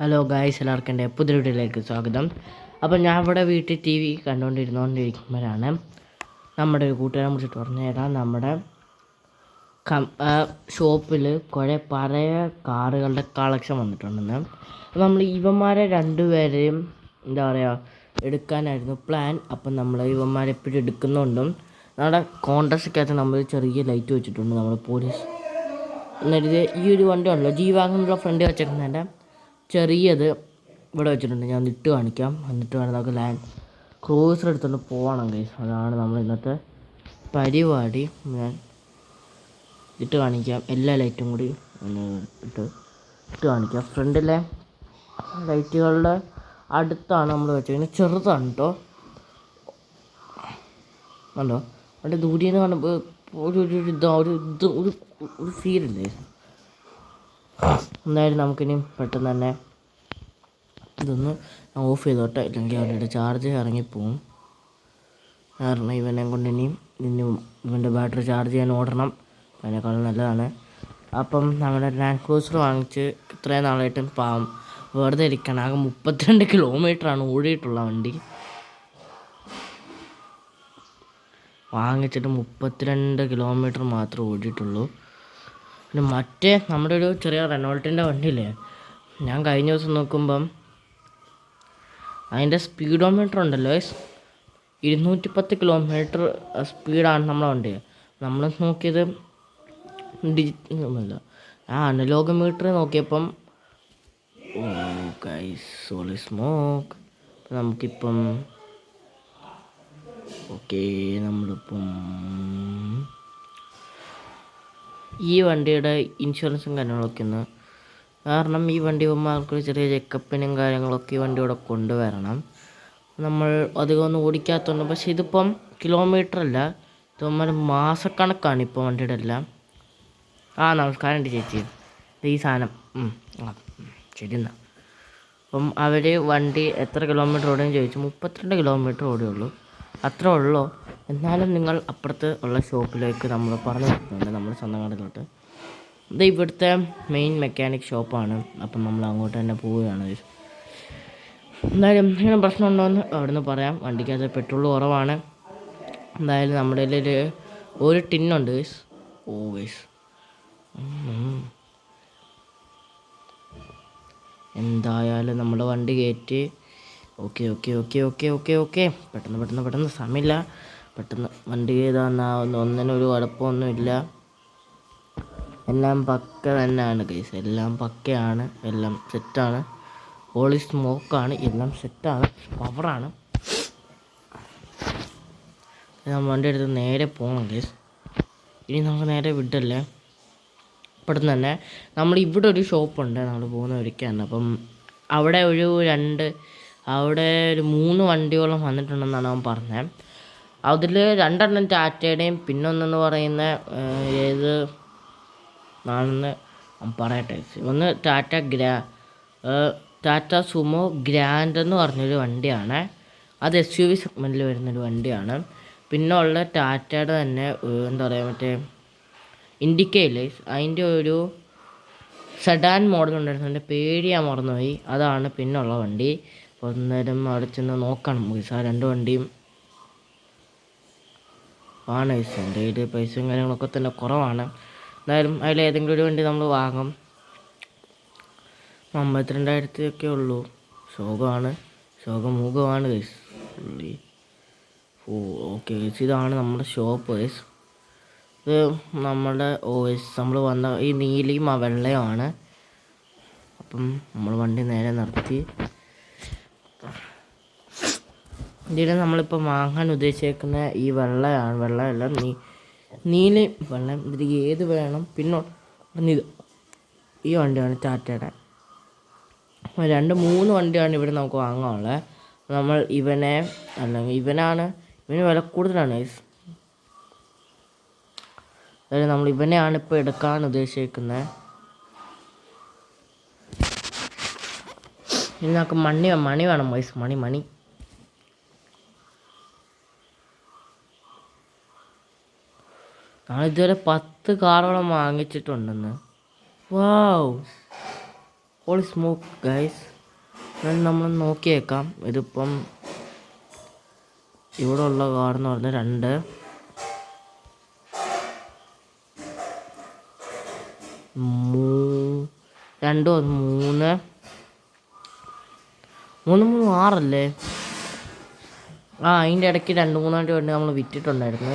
Hello guys, എല്ലാവർക്കും എൻ്റെ പുതിയ വീഡിയോയിലേക്ക് സ്വാഗതം. അപ്പോൾ ഞാൻ ഇവിടെ വീട്ടിൽ ടി വി കണ്ടുകൊണ്ടിരുന്നുകൊണ്ടിരിക്കുമ്പോഴാണ് നമ്മുടെ ഒരു കൂട്ടുകാരെ വിളിച്ചിട്ട് പറഞ്ഞുതരാം. നമ്മുടെ ഷോപ്പിൽ കുറേ പഴയ കാറുകളുടെ കളക്ഷൻ വന്നിട്ടുണ്ടെന്ന്. അപ്പോൾ നമ്മൾ ഇവന്മാരെ രണ്ടുപേരെയും എന്താ പറയുക എടുക്കാനായിരുന്നു പ്ലാൻ. അപ്പം നമ്മൾ ഇവന്മാരെ എപ്പോഴും എടുക്കുന്നുണ്ടും നമ്മുടെ കോൺട്രസ്റ്റൊക്കെ നമ്മൾ ചെറിയ ലൈറ്റ് വെച്ചിട്ടുണ്ട്. നമ്മൾ പോലീസ് എന്നിട്ട് ഈ ഒരു വണ്ടി ഉണ്ടല്ലോ, ജീവാഗനുള്ള ഫ്രണ്ട് വെച്ചേക്കുന്നതിൻ്റെ ചെറിയത് ഇവിടെ വെച്ചിട്ടുണ്ട്. ഞാൻ ഇട്ട് കാണിക്കാം. എന്നിട്ട് വേണം നമുക്ക് ലാൻഡ് ക്രൂസർ എടുത്തുകൊണ്ട് പോകണം ഗൈസ്. അതാണ് നമ്മൾ ഇന്നത്തെ പരിപാടി. ഞാൻ ഇട്ട് കാണിക്കാം. എല്ലാ ലൈറ്റും കൂടി ഇട്ട് കാണിക്കാം. ഫ്രണ്ടിലെ ലൈറ്റുകളുടെ അടുത്താണ് നമ്മൾ വെച്ചത്. ചെറുതാണ് കേട്ടോ. കണ്ടോ, അവിടെ ദൂരെ നിന്ന് കാണുമ്പോൾ ഒരു ഫീലില്ലേ. എന്തായാലും നമുക്കിനി പെട്ടെന്ന് തന്നെ ഇതൊന്ന് ഓഫ് ചെയ്തോട്ടെ, ഇല്ലെങ്കിൽ അവരുടെ ചാർജ് ഇറങ്ങിപ്പോവും. കാരണം ഇവനെ കൊണ്ട് ഇനിയും ഇവൻ്റെ ബാറ്ററി ചാർജ് ചെയ്യാൻ ഓടണം. അതിനേക്കാളും നല്ലതാണ്. അപ്പം നമ്മുടെ ലാൻഡ് ക്രൂസർ വാങ്ങിച്ച് ഇത്രയും നാളായിട്ടും വെറുതെ ഇരിക്കണം. ആകെ 32 കിലോമീറ്ററാണ് ഓടിയിട്ടുള്ള വണ്ടി. വാങ്ങിച്ചിട്ട് 32 കിലോമീറ്റർ മാത്രമേ ഓടിയിട്ടുള്ളൂ. പിന്നെ മറ്റേ നമ്മുടെ ഒരു ചെറിയ റെനോൾട്ടിൻ്റെ വണ്ടിയില്ലേ, ഞാൻ കഴിഞ്ഞ ദിവസം നോക്കുമ്പം അതിൻ്റെ സ്പീഡോമീറ്റർ ഉണ്ടല്ലോ, 210 കിലോമീറ്റർ സ്പീഡാണ് നമ്മളെ വണ്ടി. നമ്മൾ നോക്കിയത് ഡിജിറ്റൽ അനലോഗ് മീറ്റർ നോക്കിയപ്പം സോളി സ്മോക്ക്. നമുക്കിപ്പം നമ്മളിപ്പം ഈ വണ്ടിയുടെ ഇൻഷുറൻസും കാര്യങ്ങളൊക്കെ ഒന്ന്, കാരണം ഈ വണ്ടി ഇവന്മാർക്ക് ചെറിയ ചെക്കപ്പിനും കാര്യങ്ങളൊക്കെ ഈ വണ്ടിയോടെ കൊണ്ടുവരണം. നമ്മൾ അധികമൊന്നും ഓടിക്കാത്തതുകൊണ്ട്. പക്ഷേ ഇതിപ്പം കിലോമീറ്റർ അല്ല, ഇവന്മാർ മാസക്കണക്കാണ് ഇപ്പോൾ വണ്ടിയുടെ എല്ലാം. നമസ്കാരം ഉണ്ട് ചേച്ചി. ഈ സാധനം ശരി എന്നാൽ. അപ്പം അവർ വണ്ടി എത്ര കിലോമീറ്റർ ഓടുകയെന്ന് ചോദിച്ചു. 32 കിലോമീറ്റർ ഓടിയുള്ളൂ. അത്രേ ഉള്ളൂ. എന്നാലും നിങ്ങൾ അപ്പുറത്ത് ഉള്ള ഷോപ്പിലേക്ക് നമ്മൾ പറഞ്ഞു കൊടുക്കുന്നുണ്ട്, നമ്മൾ സ്വന്തം കടയിലോട്ട്. ഇത് ഇവിടുത്തെ മെയിൻ മെക്കാനിക് ഷോപ്പാണ്. അപ്പം നമ്മൾ അങ്ങോട്ട് തന്നെ പോവുകയാണ്. എന്തായാലും ഇങ്ങനെ പ്രശ്നമുണ്ടോയെന്ന് അവിടെ നിന്ന് പറയാം. വണ്ടിക്കകത്ത് പെട്രോൾ കുറവാണ്. എന്തായാലും നമ്മുടെ കയ്യിൽ ഒരു ടിന്നുണ്ട് ഓവേസ്. എന്തായാലും നമ്മുടെ വണ്ടി കയറ്റി ഓക്കെ പെട്ടെന്ന് സമയമില്ല. പെട്ടെന്ന് വണ്ടി ചെയ്താൽ ഒന്നിനൊരു കുഴപ്പമൊന്നുമില്ല. എല്ലാം പക്ക തന്നെയാണ് ഗൈസ്. എല്ലാം പക്കയാണ്, എല്ലാം സെറ്റാണ്. ഓളി സ്മോക്കാണ്, എല്ലാം സെറ്റാണ്, പവറാണ്. ഞാൻ വണ്ടി എടുത്ത് നേരെ പോകണം ഗൈസ്. ഇനി നമുക്ക് നേരെ വിടല്ലേ. പെട്ടെന്ന് തന്നെ നമ്മൾ ഇവിടെ ഒരു ഷോപ്പുണ്ട്, നമ്മൾ പോകുന്ന വഴിക്കാണ്. അപ്പം അവിടെ ഒരു 3 വണ്ടിയോളം വന്നിട്ടുണ്ടെന്നാണ് അവൻ പറഞ്ഞത്. അതിൽ 2 ടാറ്റയുടെയും പിന്നൊന്നെന്ന് പറയുന്ന ഏത് ആണെന്ന് പറയട്ടെ. ഒന്ന് ടാറ്റ സുമോ ഗ്രാൻഡ് എന്ന് പറഞ്ഞൊരു വണ്ടിയാണ്. അത് SUV സെഗ്മെൻറ്റിൽ വരുന്നൊരു വണ്ടിയാണ്. പിന്നെ ഉള്ള ടാറ്റയുടെ തന്നെ എന്താ പറയുക, മറ്റേ ഇൻഡിക്കയില്ലേ, അതിൻ്റെ ഒരു സെഡാൻ മോഡൽ ഉണ്ടായിരുന്നു. എൻ്റെ പേര് ഞാൻ മറന്നുപോയി. അതാണ് പിന്നുള്ള വണ്ടി. അപ്പോൾ അന്നേരം അവിടെ ചെന്ന് നോക്കണം. ആ 2 വണ്ടിയും ആണ്. എൻ്റെ കയ്യിൽ പൈസയും കാര്യങ്ങളൊക്കെ തന്നെ കുറവാണ്. എന്തായാലും അതിലേതെങ്കിലും ഒരു വണ്ടി നമ്മൾ വാങ്ങും. 52,000 ഉള്ളൂ. ശോകമൂകമാണ് ഗൈസ്. ഓക്കെ ഗൈസ്, ഇതാണ് നമ്മുടെ ഷോപ്പ് ഗൈസ്. ഇത് നമ്മുടെ നമ്മൾ വന്ന ഈ നീലയും വെള്ളയുമാണ്. അപ്പം നമ്മൾ വണ്ടി നേരെ നിർത്തി. ഇതിൽ നമ്മളിപ്പോൾ വാങ്ങാൻ ഉദ്ദേശിക്കുന്ന ഈ വെള്ളയല്ല നീലയും വെള്ളം. ഇതിൽ ഏത് വേണം? പിന്നെ ഇത് ഈ വണ്ടിയാണ് ടാറ്റയുടെ. 2-3 വണ്ടിയാണ് ഇവിടെ നമുക്ക് വാങ്ങാനുള്ളത്. നമ്മൾ ഇവന് വില കൂടുതലാണ്. അതായത് നമ്മൾ ഇവനെയാണ് ഇപ്പോൾ എടുക്കാൻ ഉദ്ദേശിക്കുന്നത്. ഇനി നമുക്ക് മണി വേണം വയസ്സ്. മണി ഞാനിതുവരെ 10 കാറുകളും വാങ്ങിച്ചിട്ടുണ്ടെന്ന്. വാവ്, ഓൾ സ്മോക്ക് ഗൈസ്. എന്നാലും നമ്മൾ നോക്കിയേക്കാം. ഇതിപ്പം ഇവിടെ ഉള്ള കാർ എന്ന് പറഞ്ഞാൽ 2 3 6 അതിൻ്റെ ഇടയ്ക്ക് 2-3 വണ്ടി നമ്മൾ വിറ്റിട്ടുണ്ടായിരുന്നു.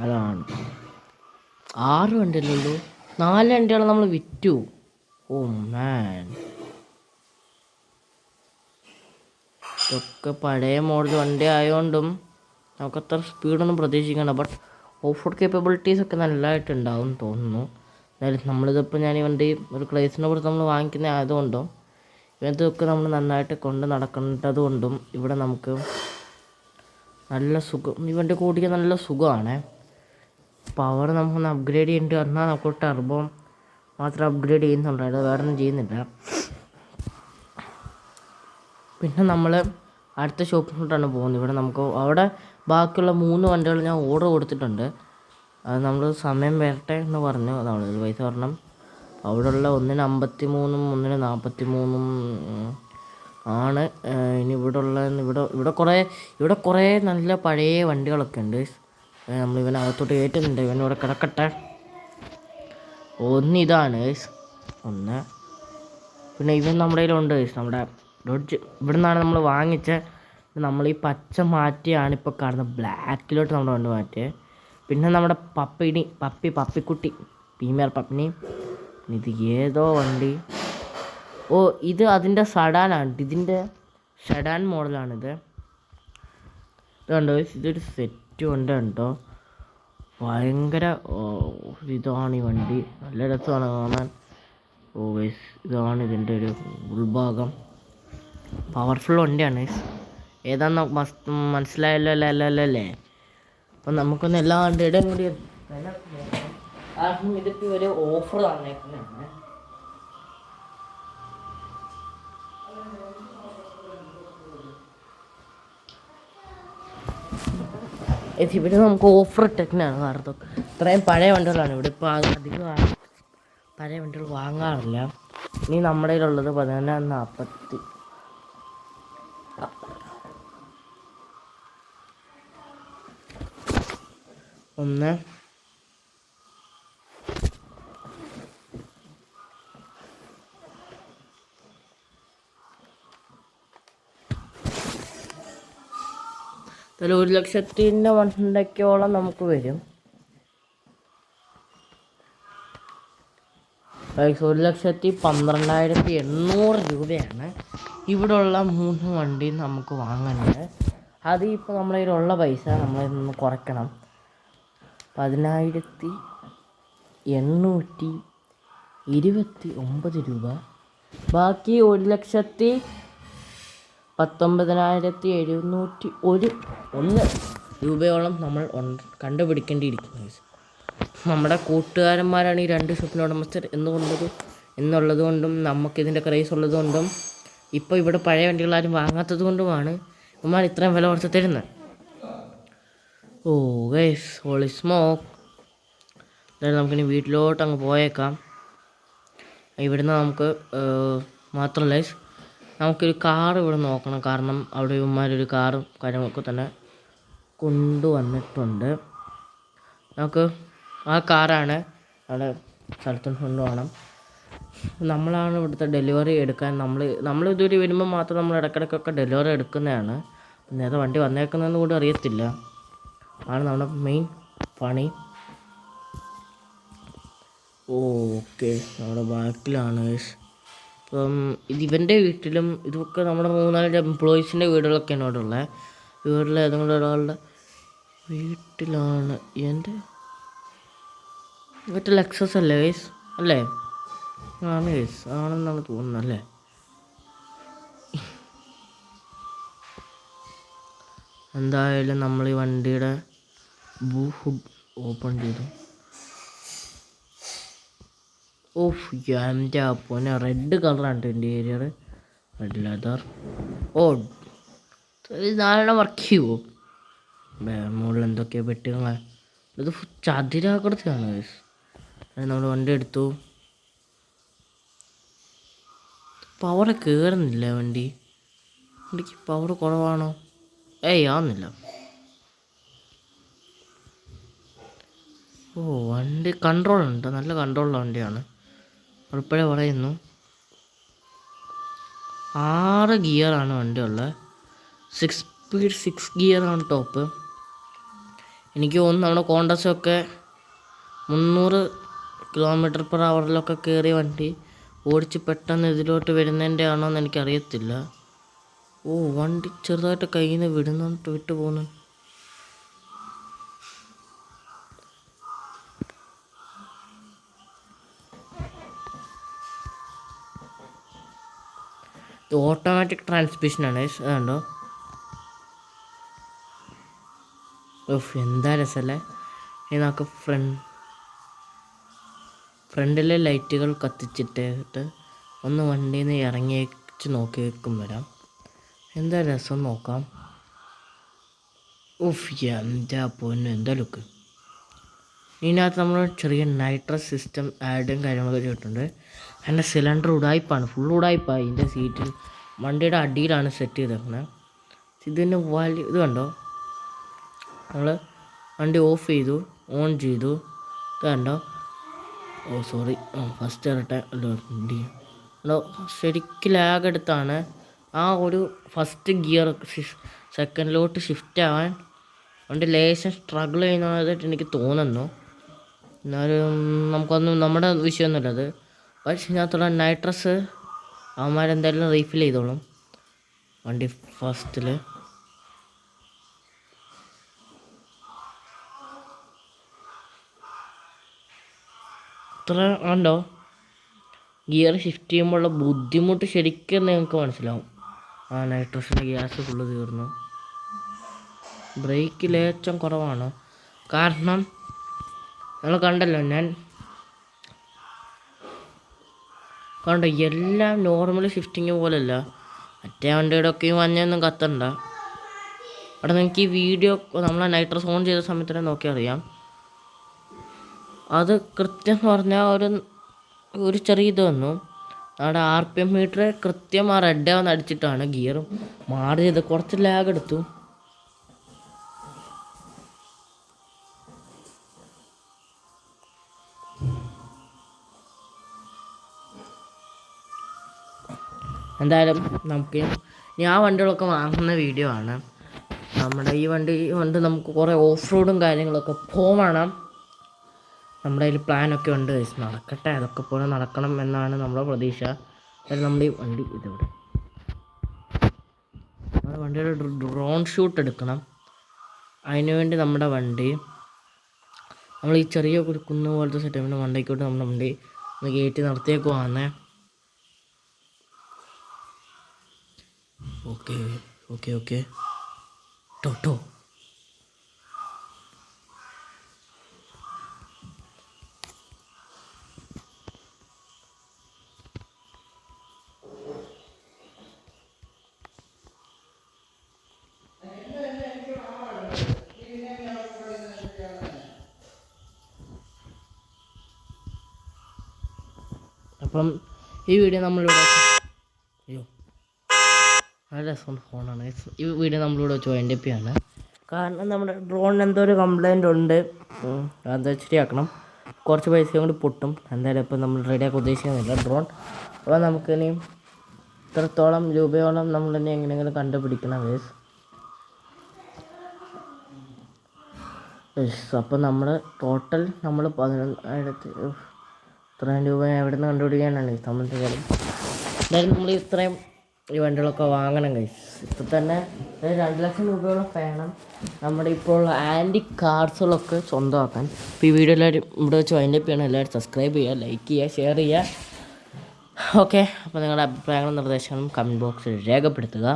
അതാണ് 6 വണ്ടിയല്ലല്ലോ, 4 വണ്ടികൾ നമ്മൾ വിറ്റു. ഓ മാൻ, ഇതൊക്കെ പഴയ മോഡൽ വണ്ടി ആയതുകൊണ്ടും നമുക്കത്ര സ്പീഡൊന്നും പ്രതീക്ഷിക്കണ്ട. ബട്ട് ഓഫ് റോഡ് കേപ്പബിലിറ്റീസ് ഒക്കെ നല്ലതായിട്ടുണ്ടാവും തോന്നുന്നു. എന്നാലും നമ്മളിതിപ്പോൾ ഞാൻ ഈ വണ്ടി ഒരു ക്രൈസിനെ പുറത്ത് നമ്മൾ വാങ്ങിക്കുന്ന ആയതുകൊണ്ടും ഇതൊക്കെ നമ്മൾ നന്നായിട്ട് കൊണ്ട് നടക്കേണ്ടതുകൊണ്ടും ഇവിടെ നമുക്ക് നല്ല സുഖം, ഈ വണ്ടി ഓടിക്കാൻ നല്ല സുഖമാണ്. പവർ നമുക്കൊന്ന് അപ്ഗ്രേഡ് ചെയ്യേണ്ടി വന്നാൽ നമുക്ക് ടർബോ മാത്രം അപ്ഗ്രേഡ് ചെയ്യുന്നുണ്ടായിരുന്നു, വേറെ ഒന്നും ചെയ്യുന്നില്ല. പിന്നെ നമ്മൾ അടുത്ത ഷോപ്പിലോട്ടാണ് പോകുന്നത്. ഇവിടെ നമുക്ക് അവിടെ ബാക്കിയുള്ള 3 വണ്ടികൾ ഞാൻ ഓർഡർ കൊടുത്തിട്ടുണ്ട്. അത് നമ്മൾ സമയം വരട്ടെ എന്ന് പറഞ്ഞു. നമ്മൾ പൈസ പറഞ്ഞം. അവിടെയുള്ള ഒന്നിന് 53 ഒന്നിന് 43 ആണ്. ഇനി ഇവിടെ കുറേ നല്ല പഴയ വണ്ടികളൊക്കെ ഉണ്ട്. നമ്മളിവനകത്തോട്ട് കയറ്റുന്നുണ്ട്. ഇവനിവിടെ കിടക്കട്ടെ. ഒന്നിതാണ് ഒന്ന്. പിന്നെ ഇവൻ നമ്മുടെ കയ്യിലുണ്ട്. നമ്മുടെ ഡോഡ്ജ് ഇവിടെ നിന്നാണ് നമ്മൾ വാങ്ങിച്ചത്. നമ്മൾ ഈ പച്ച മാറ്റിയാണ് ഇപ്പോൾ കാണുന്നത്, ബ്ലാക്കിലോട്ട് നമ്മൾ കൊണ്ട് മാറ്റിയത്. പിന്നെ നമ്മുടെ പപ്പിക്കുട്ടി പ്രീമിയർ പപ്പിനി. ഇത് ഏതോ വണ്ടി, ഇത് അതിൻ്റെ സഡാനാണ്. ഇതിൻ്റെ സഡാൻ മോഡലാണിത്. ഇത് കണ്ടോ, ഇതൊരു സെറ്റ് വണ്ടി കണ്ടോ, ഭയങ്കര ഇതാണ് ഈ വണ്ടി, നല്ല രസമാണ് കാണാൻ. ഇതാണ് ഇതിൻ്റെ ഒരു ഉൾഭാഗം. പവർഫുൾ വണ്ടിയാണ്. ഏതാന്ന് മനസ്സിലായല്ലോ അല്ലേ? അപ്പം നമുക്കൊന്ന് എല്ലാ വണ്ടിയുടെയും കൂടി ഇതിപ്പോൾ ഒരു ഓഫർ തന്നേക്കുന്നതാണ്. ഇവിടെ നമുക്ക് ഓഫർ ഇട്ടേക്കുന്നതാണ്. കാരണം ഇത്രയും പഴയ വണ്ടികളാണ്. ഇവിടെ ഇപ്പോൾ അധികം പഴയ വണ്ടികൾ വാങ്ങാറില്ല. ഇനി നമ്മുടെ കയ്യിലുള്ളത് 1140 ഒന്ന് അതിൽ 1,00,000 നമുക്ക് വരും. 1,12,800 രൂപയാണ് ഇവിടെയുള്ള 3 വണ്ടി നമുക്ക് വാങ്ങേണ്ടത്. അത് ഇപ്പോൾ നമ്മുടെ കയ്യിലുള്ള പൈസ നമ്മളിൽ നിന്ന് കുറയ്ക്കണം. 10,829 രൂപ. ബാക്കി 1,19,701 രൂപയോളം നമ്മൾ കണ്ടുപിടിക്കേണ്ടിയിരിക്കുന്നു. നമ്മുടെ കൂട്ടുകാരന്മാരാണ് ഈ 2 ഷോപ്പിൻ്റെ ഉടമസ്ഥർ എന്നുള്ളത് കൊണ്ടും നമുക്കിതിൻ്റെ ക്രൈസ് ഉള്ളത് കൊണ്ടും ഇപ്പോൾ ഇവിടെ പഴയ വണ്ടികളാരും വാങ്ങാത്തത് കൊണ്ടുമാണ് ഇവന്മാർ ഇത്രയും വില കുറച്ച് തരുന്നത്. Guys, holy smoke. അതായത് നമുക്കിനി വീട്ടിലോട്ട് അങ്ങ് പോയേക്കാം. ഇവിടുന്ന് നമുക്ക് മാത്രമല്ല നമുക്കൊരു കാർ ഇവിടെ നോക്കണം. കാരണം അവിടെ ഇവന്മാരൊരു കാറും കാര്യങ്ങളൊക്കെ തന്നെ കൊണ്ടുവന്നിട്ടുണ്ട്. നമുക്ക് ആ കാറാണ് അവിടെ സ്ഥലത്തും കൊണ്ടുപോകണം. നമ്മളാണ് ഇവിടുത്തെ ഡെലിവറി എടുക്കാൻ. നമ്മൾ ഇതുവരെ വരുമ്പോൾ മാത്രം നമ്മൾ ഇടയ്ക്കിടയ്ക്കൊക്കെ ഡെലിവറി എടുക്കുന്നതാണ്. നേരത്തെ വണ്ടി വന്നേക്കുന്നതെന്ന് കൂടി അറിയത്തില്ല. ആണ് നമ്മുടെ മെയിൻ പണി. ഓക്കെ, നമ്മുടെ ബാക്കിലാണ്. ഇപ്പം ഇവൻ്റെ വീട്ടിലും ഇതൊക്കെ നമ്മുടെ 3-4 എംപ്ലോയീസിൻ്റെ വീടുകളൊക്കെയാണ് ഇവിടെ ഉള്ളത്. വീട്ടിൽ ഏതെങ്കിലും ഒരാളുടെ വീട്ടിലാണ്. മറ്റേ ലെക്സസ് അല്ലേ ഗൈസ്? അല്ലേ? ആണ് ഗൈസ്, ആണെന്നാണ് തോന്നുന്നത് അല്ലേ? എന്തായാലും നമ്മൾ ഈ വണ്ടിയുടെ ഹുഡ് ഓപ്പൺ ചെയ്തു. എൻ്റെ അപ്പോനെ റെഡ് കളറാണ് ഇൻറ്റീരിയർ, റെഡ് ലെതർ. ഇത് 4 വർക്ക് ചെയ്യുമോ? മുകളിൽ എന്തൊക്കെയോ പെട്ടുകളാണ്. ഇത് ചതുരാകൃതിയാണ് ഗൈസ്. നമ്മൾ വണ്ടി എടുത്തു. പവർ കയറുന്നില്ല വണ്ടിക്ക് പവർ കുറവാണോ? ആവുന്നില്ല. വണ്ടി കൺട്രോളുണ്ട്, നല്ല കൺട്രോളുള്ള വണ്ടിയാണ്. ഉൾപ്പെടെ പറയുന്നു 6 ഗിയറാണ് വണ്ടിയുള്ളത്. 6 സ്പീഡ് 6 ഗിയറാണ് ടോപ്പ്. എനിക്ക് തോന്നുന്നു നമ്മുടെ കോണ്ടസൊക്കെ 300 km/h കയറിയ വണ്ടി ഓടിച്ച് പെട്ടെന്ന് ഇതിലോട്ട് വരുന്നതിൻ്റെ ആണോ എന്ന് എനിക്കറിയത്തില്ല. വണ്ടി ചെറുതായിട്ട് കയ്യിൽ നിന്ന് വിട്ടു പോകുന്നു. ഇത് ഓട്ടോമാറ്റിക് ട്രാൻസ്മിഷനാണ്. അതുണ്ടോ? എന്താ രസമല്ലേ. ഇനി നമുക്ക് ഫ്രണ്ടിലെ ലൈറ്റുകൾ കത്തിച്ചിട്ട് ഒന്ന് വണ്ടിയിൽ നിന്ന് ഇറങ്ങിച്ച് നോക്കി വെക്കും വരാം. എന്താ രസം നോക്കാം. എന്താ പൊന്നു, എന്താ ലുക്ക്. ഇതിനകത്ത് നമ്മൾ ചെറിയ നൈട്രസ് സിസ്റ്റം ആഡും കാര്യങ്ങളൊക്കെ ചെയ്തിട്ടുണ്ട്. അതിൻ്റെ സിലിണ്ടർ ഉടായ്പാണ്, ഫുൾ ഉടായ്പാണ്. ഇതിൻ്റെ സീറ്റിൽ വണ്ടിയുടെ അടിയിലാണ് സെറ്റ് ചെയ്തേക്കുന്നത്. ഇതിന് ഇത് കണ്ടോ, നമ്മൾ വണ്ടി ഓഫ് ചെയ്തു, ഓൺ ചെയ്തു. ഇത് കണ്ടോ? സോറി, ഫസ്റ്റ് ഇറട്ടെ ഉണ്ടോ? ശരിക്കും ലാഗ് എടുത്താണ് ആ ഒരു ഫസ്റ്റ് ഗിയർ സെക്കൻഡിലോട്ട് ഷിഫ്റ്റ് ആവാൻ വണ്ടി ലേശം സ്ട്രഗിൾ ചെയ്യുന്നതായിട്ട് എനിക്ക് തോന്നുന്നു. എന്നാലും നമുക്കൊന്നും നമ്മുടെ വിഷയമൊന്നുമില്ല അത്. പക്ഷേ ഇതിനകത്തുള്ള നൈട്രസ് അവന്മാരെന്തായാലും റീഫിൽ ചെയ്തോളും വണ്ടി ഫസ്റ്റിൽ. ഇത്ര ഉണ്ടോ? ഗിയർ ഷിഫ്റ്റ് ചെയ്യുമ്പോഴുള്ള ബുദ്ധിമുട്ട് ശരിക്കും നിങ്ങൾക്ക് മനസ്സിലാവും. നൈട്രസിൻ്റെ ഗ്യാസ് ഫുള്ള് തീർന്നു. ബ്രേക്ക് ലേറ്റം കുറവാണ്. കാരണം നിങ്ങൾ കണ്ടല്ലോ, ഞാൻ എല്ലാം നോർമൽ ഷിഫ്റ്റിങ് പോലെയല്ല. മറ്റേ വണ്ടിയുടെ ഒക്കെയും മഞ്ഞൊന്നും കത്തണ്ട. അവിടെ നിങ്ങൾക്ക് ഈ വീഡിയോ നമ്മളെ നൈട്രസ് ഓൺ ചെയ്ത സമയത്ത് തന്നെ നോക്കിയാൽ അറിയാം. അത് കൃത്യം എന്ന് പറഞ്ഞാൽ ഒരു ചെറിയ ഇത് വന്നു. അവിടെ RPM മീറ്റർ കൃത്യം ആ റെഡ് ആവുന്ന അടിച്ചിട്ടാണ് ഗിയർ മാറിയത്. കുറച്ച് ലാഗ് എടുത്തു. എന്തായാലും നമുക്ക് ഇനി ആ വണ്ടികളൊക്കെ വാങ്ങുന്ന വീഡിയോ ആണ്. നമ്മുടെ ഈ വണ്ടി നമുക്ക് കുറേ ഓഫ് റോഡും കാര്യങ്ങളൊക്കെ പോകണം. നമ്മുടെ കയ്യിൽ പ്ലാനൊക്കെ ഉണ്ട്. നടക്കട്ടെ, അതൊക്കെ പോലെ നടക്കണം എന്നാണ് നമ്മുടെ പ്രതീക്ഷ. നമ്മുടെ ഈ വണ്ടി ഇതിവിടെ നമ്മുടെ വണ്ടിയുടെ ഡ്രോൺ ഷൂട്ട് എടുക്കണം. അതിനുവേണ്ടി നമ്മുടെ വണ്ടി നമ്മൾ ഈ ചെറിയ കുന്ന് പോലത്തെ സെറ്റപ്പിൻ്റെ വണ്ടിക്കോട്ട് നമ്മുടെ വണ്ടി ഒന്ന് കയറ്റി നിർത്തിയേക്കുവാന്നേ. ഓക്കെ ടോ അപ്പം ഈ വീഡിയോ നമ്മളിവിടെ നല്ല രസമുണ്ട് ഫോണാണ്. ഈ വീഡിയോ നമ്മളിവിടെ വെച്ച് വൈൻഡപ്പ് ചെയ്യാണ്. കാരണം നമ്മുടെ ഡ്രോണിന് എന്തോ ഒരു കംപ്ലൈൻ്റ് ഉണ്ട്. അത് ശരിയാക്കണം. കുറച്ച് പൈസയും കൂടി പൊട്ടും. എന്തായാലും ഇപ്പം നമ്മൾ റെഡിയാക്കാൻ ഉദ്ദേശിക്കുന്നില്ല ഡ്രോൺ. അപ്പോൾ നമുക്കിനി ഇത്രത്തോളം രൂപയോളം നമ്മൾ തന്നെ എങ്ങനെയെങ്കിലും കണ്ടുപിടിക്കണം വേസ്. അപ്പോൾ നമ്മൾ ടോട്ടൽ നമ്മൾ 11,000 ഇത്രയും രൂപ എവിടെ നിന്ന് കണ്ടുപിടിക്കാനാണ് സംബന്ധിച്ച കാര്യം. എന്തായാലും നമ്മൾ ഇത്രയും ഈ വണ്ടികളൊക്കെ വാങ്ങണം ഗൈസ്. ഇപ്പം തന്നെ 2 ലക്ഷം രൂപയോളം വേണം നമ്മുടെ ഇപ്പോൾ ആൻറ്റിക് കാർസുകളൊക്കെ സ്വന്തമാക്കാൻ. ഇപ്പോൾ ഈ വീഡിയോ എല്ലാവരും ഇവിടെ വെച്ച് വൈൻഡപ്പ് ചെയ്യണം. എല്ലാവരും സബ്സ്ക്രൈബ് ചെയ്യുക, ലൈക്ക് ചെയ്യുക, ഷെയർ ചെയ്യുക. ഓക്കെ, അപ്പോൾ നിങ്ങളുടെ അഭിപ്രായങ്ങളും നിർദ്ദേശങ്ങളും കമൻറ്റ് ബോക്സിൽ രേഖപ്പെടുത്തുക.